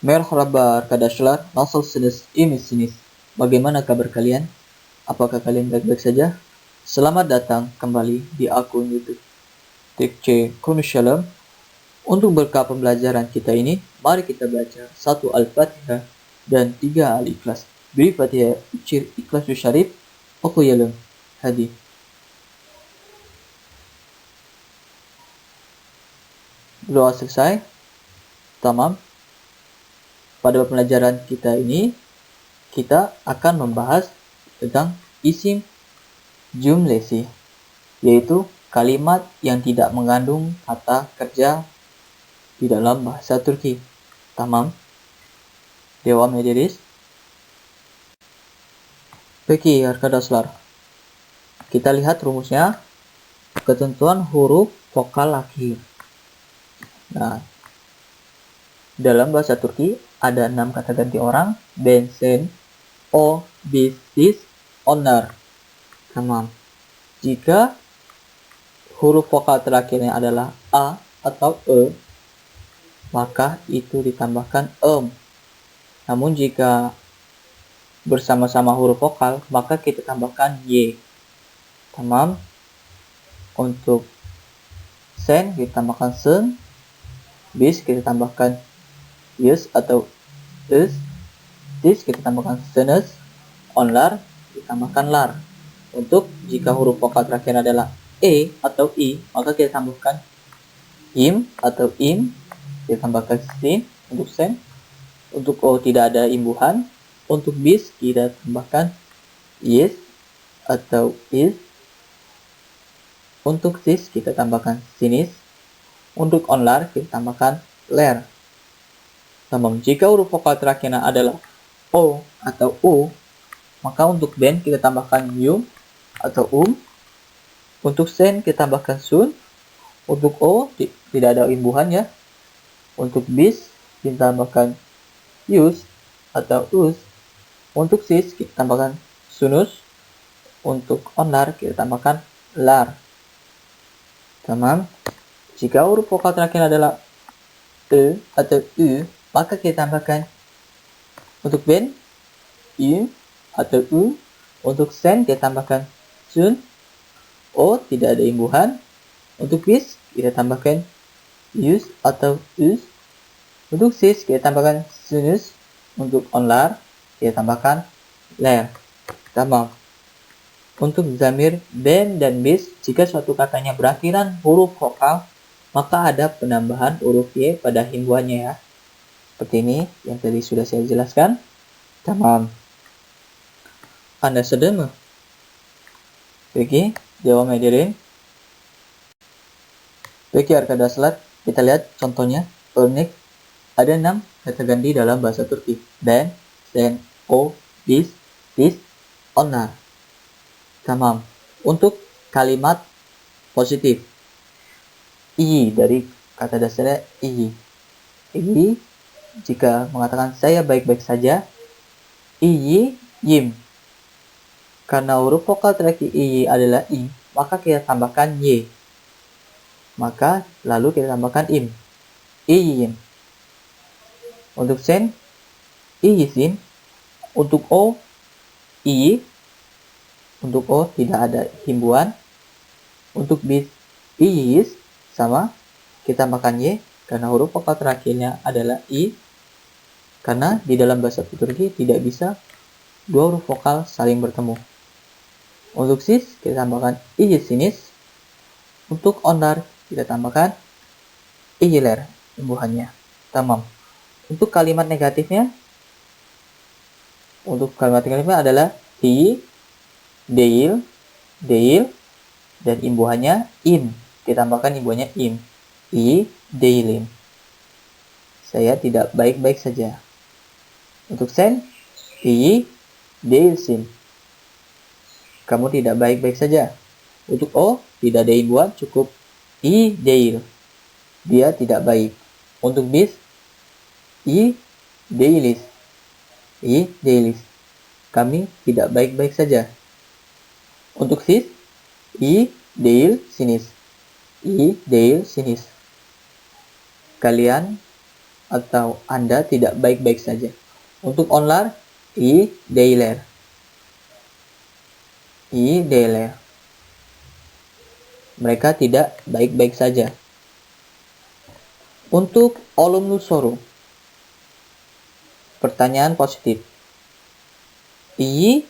Merhaba arkadaşlar, nasılsınız, iyi misiniz? Bagaimana kabar kalian? Apakah kalian baik-baik saja? Selamat datang kembali di akun YouTube Tekce Konuşalım. Untuk berkah pembelajaran kita ini, mari kita baca 1 Al-Fatihah dan 3 Al-Ikhlas. Bir Fatihah içir İkhlas-ı Şerif okuyalım. Hadi. Doa selesai? Tamam. Pada pembelajaran kita ini, kita akan membahas tentang isim jumlesi, yaitu kalimat yang tidak mengandung kata kerja di dalam bahasa Turki. Tamam. Devam ederiz. Peki arkadaşlar, kita lihat rumusnya. Ketentuan huruf vokal akhir. Nah, dalam bahasa Turki ada 6 kata ganti orang: ben, sen, o, biz, siz, onlar. Tamam. Jika huruf vokal terakhirnya adalah a atau e, maka itu ditambahkan em. Namun jika bersama-sama huruf vokal, maka kita tambahkan y. Tamam. Untuk sen kita tambahkan sen, bis kita tambahkan yes atau is, sis kita tambahkan senes, onlar ditambahkan lar. Untuk jika huruf vokal terakhir adalah e atau i, maka kita tambahkan im atau im, kita tambahkan sin untuk sen. Untuk o tidak ada imbuhan. Untuk bis kita tambahkan yes atau is. Untuk sis kita tambahkan sinis. Untuk onlar kita tambahkan ler. Namun jika huruf vokal terakhirnya adalah o atau u, maka untuk ben kita tambahkan yum atau Untuk sen kita tambahkan sun. Untuk o tidak ada imbuhan ya. Untuk bis kita tambahkan yus atau us. Untuk sis kita tambahkan sunus. Untuk onar kita tambahkan lar. Tamam. Jika huruf vokal terakhir adalah e atau u, maka kita tambahkan untuk ben i atau u. Untuk sen kita tambahkan sun. O tidak ada imbuhan. Untuk bis kita tambahkan yus atau us. Untuk sis kita tambahkan sunus. Untuk onlar kita tambahkan ler. Tamam. Untuk zamir ben dan bis, jika suatu katanya berakhiran huruf vokal, maka ada penambahan huruf y pada himbuannya ya. Seperti ini yang tadi sudah saya jelaskan. Tamam. Anda sedang mı? Peki, devam edelim. Peki arkadaşlar, kita lihat contohnya. Örnek, ada 6 kata ganti dalam bahasa Turki. Ben, sen, o, biz, siz, onlar. Tamam. Untuk kalimat positif, iyi dari kata dasarnya iyi. Iyi jika mengatakan saya baik-baik saja, iyiyim. Karena huruf vokal terakhir iyi adalah i, maka kita tambahkan y. Maka lalu kita tambahkan im. Iyiyim. Untuk sen, iyisin. Untuk o, iyi. Untuk o tidak ada himbuan. Untuk bis, iyiyiz, sama. Kita tambahkan y karena huruf vokal terakhirnya adalah i. Karena di dalam bahasa Turki tidak bisa dua huruf vokal saling bertemu. Untuk sis kita tambahkan iyisiniz. Untuk onlar kita tambahkan iyiler, imbuhannya. Tamam. Untuk kalimat negatifnya, adalah hi, değil, dan imbuhannya im. Kita tambahkan imbuhannya im. I, değilim. Saya tidak baik-baik saja. Untuk sen, iyi, değilsin. Kamu tidak baik-baik saja. Untuk o, tidak ada imbuhan, cukup i, değil. Dia tidak baik. Untuk bis, i, değiliz. I, değiliz. Kami tidak baik-baik saja. Untuk sis, i, değilsiniz. I, değilsiniz. Kalian atau Anda tidak baik-baik saja. Untuk onlar, I değiller. I değiller. Mereka tidak baik-baik saja. Untuk olumlu soru, pertanyaan positif. İyi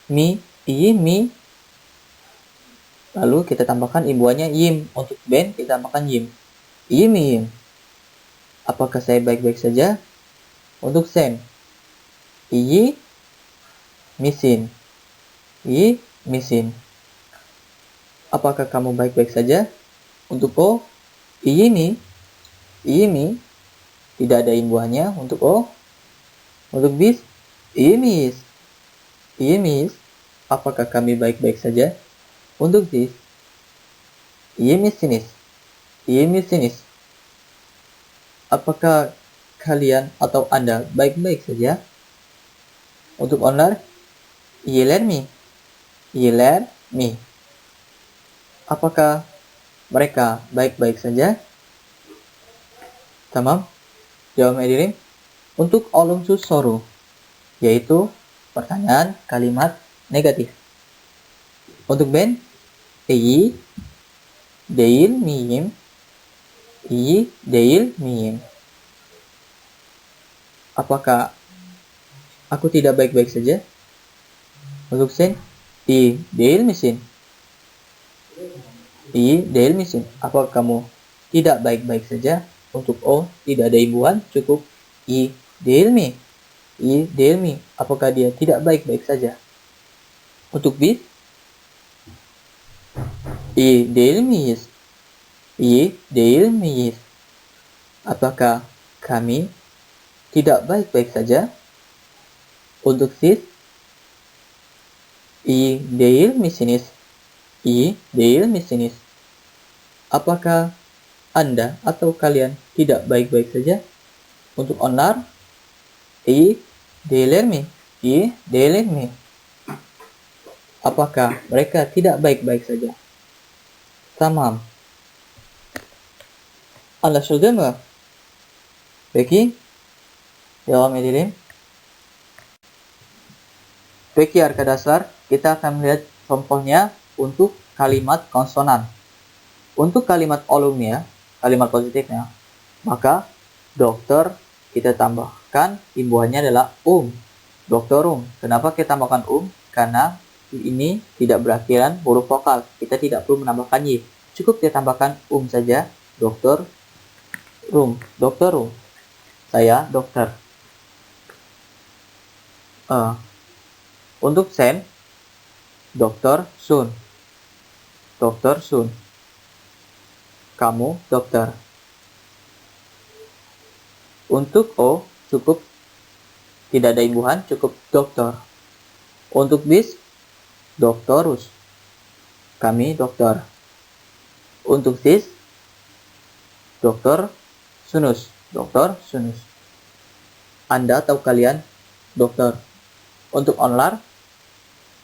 mi. Lalu kita tambahkan imbuhannya yim. Untuk ben kita tambahkan yim. İyi miyim? Apakah saya baik-baik saja? Untuk sen, İyi misin? İyi misin? Apakah kamu baik-baik saja? Untuk o, iyi mi? İyi mi? Tidak ada imbuhannya untuk o. Untuk biz, iyi miyiz? İyi miyiz? Apakah kami baik-baik saja? Untuk siz, iyi misiniz? İyi misiniz? Apakah kalian atau Anda baik-baik saja? Untuk onlar, iyiler mi? İyiler mi? Apakah mereka baik-baik saja? Tamam. Devam edelim. Untuk olumsuz soru, yaitu pertanyaan kalimat negatif. Untuk ben, iyi değil miyim? İyi değil miyim? Apakah aku tidak baik-baik saja? Untuk sen, iyi değil misin? İyi değil misin? Apakah kamu tidak baik-baik saja? Untuk o tidak ada imbuhan, cukup iyi değil mi? İyi değil mi? Apakah dia tidak baik-baik saja? Untuk biz, iyi değil miyiz? İyi değil miyiz? Apakah kami tidak baik-baik saja? Untuk siz, iyi değil misiniz? İyi değil misiniz? Apakah Anda atau kalian tidak baik-baik saja? Untuk onlar, iyi değiller mi? İyi değiller mi? Apakah mereka tidak baik-baik saja? Tamam. Anlaşıldı mı? Peki, devam edelim. Peki arkadaşlar, kita akan melihat contohnya untuk kalimat konsonan. Untuk kalimat olumnya, kalimat positifnya, maka dokter kita tambahkan imbuhannya adalah doktorum. Kenapa kita tambahkan Karena ini tidak berakhiran huruf vokal. Kita tidak perlu menambahkan y. Cukup kita tambahkan saja. Doktorum. Saya dokter. Untuk sen, dokter sun. Kamu dokter. Untuk o, cukup tidak ada imbuhan, cukup dokter. Untuk bis, doktorus. Kami dokter. Untuk sis, dokter sunus. Anda atau kalian dokter. Untuk onlar,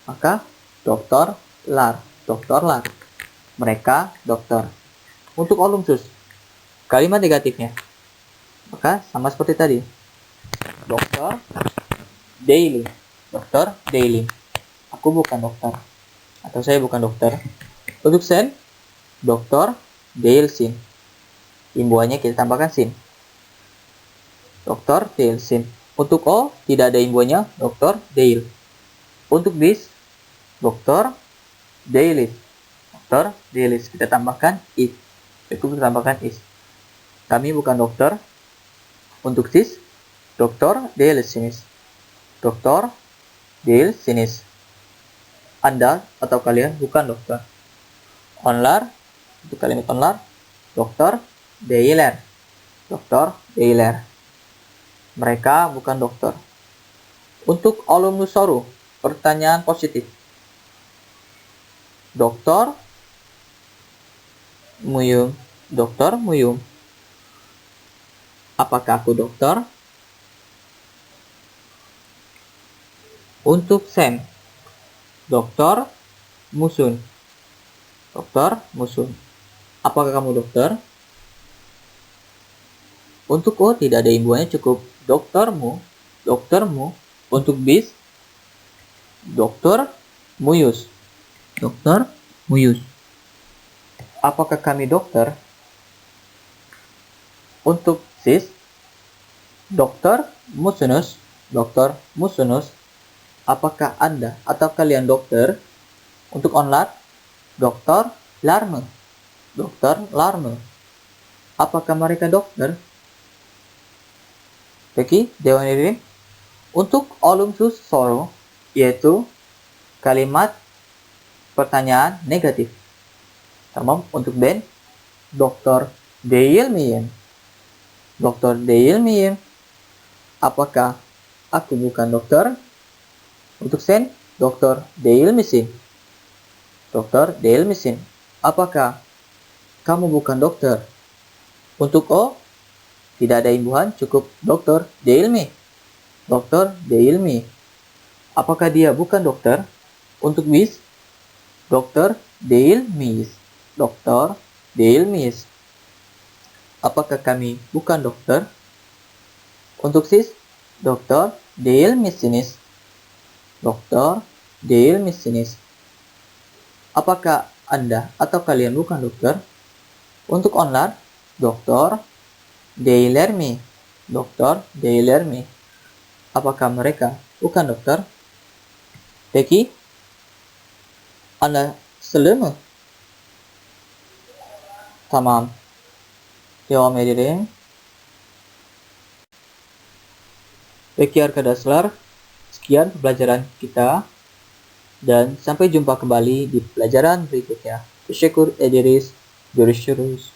maka dokter lar. Mereka dokter. Untuk olumsus, kalimat negatifnya, maka sama seperti tadi. Dokter daily. Aku bukan dokter. Atau saya bukan dokter. Untuk sen, dokter değilsin. Imbuhannya kita tambahkan sin. Dokter değilsin. Untuk o, tidak ada imbuhannya, dokter değil. Untuk bis, dokter değiliz. Kita tambahkan is. Cukup kita tambahkan is. Kami bukan dokter. Untuk sis, dokter değilsiniz. Anda atau kalian bukan dokter. Onlar, untuk kalimat onlar, dokter değiller. Mereka bukan dokter. Untuk olumlu soru, pertanyaan positif. Dokter muyum. Apakah aku dokter? Untuk sen, dokter musun. Apakah kamu dokter? Untuk O tidak ada imbuhannya, cukup doktermu, doktermu. Untuk bis, dokter Muyus, dokter Muyus. Apakah kami dokter? Untuk sis, dokter Musunus, dokter Musunus. Apakah Anda atau kalian dokter? Untuk onlat, dokter Larme, dokter Larme. Apakah mereka dokter? Peki, Dewan Irin. Untuk olum sus soro, yaitu kalimat pertanyaan negatif. Tamam, untuk Ben, dokter değil miyim? Dokter değil miyim? Apakah aku bukan dokter? Untuk Sen, dokter değil misin? Dokter değil misin? Apakah kamu bukan dokter? Untuk O, tidak ada imbuhan, cukup dokter değil mi? Dokter değil mi? Apakah dia bukan dokter? Untuk bis, dokter değil miyiz? Dokter değil miyiz? Apakah kami bukan dokter? Untuk sis, dokter değil misiniz? Dokter değil misiniz? Apakah Anda atau kalian bukan dokter? Untuk onlar, dokter değiller mi? Dokter değiller mi? Apakah mereka bukan dokter? Peki, Anda sığ mı? Tamam. Devam edelim. Peki arkadaşlar, sekian pembelajaran kita dan sampai jumpa kembali di pelajaran berikutnya. Teşekkür ederiz. Görüşürüz.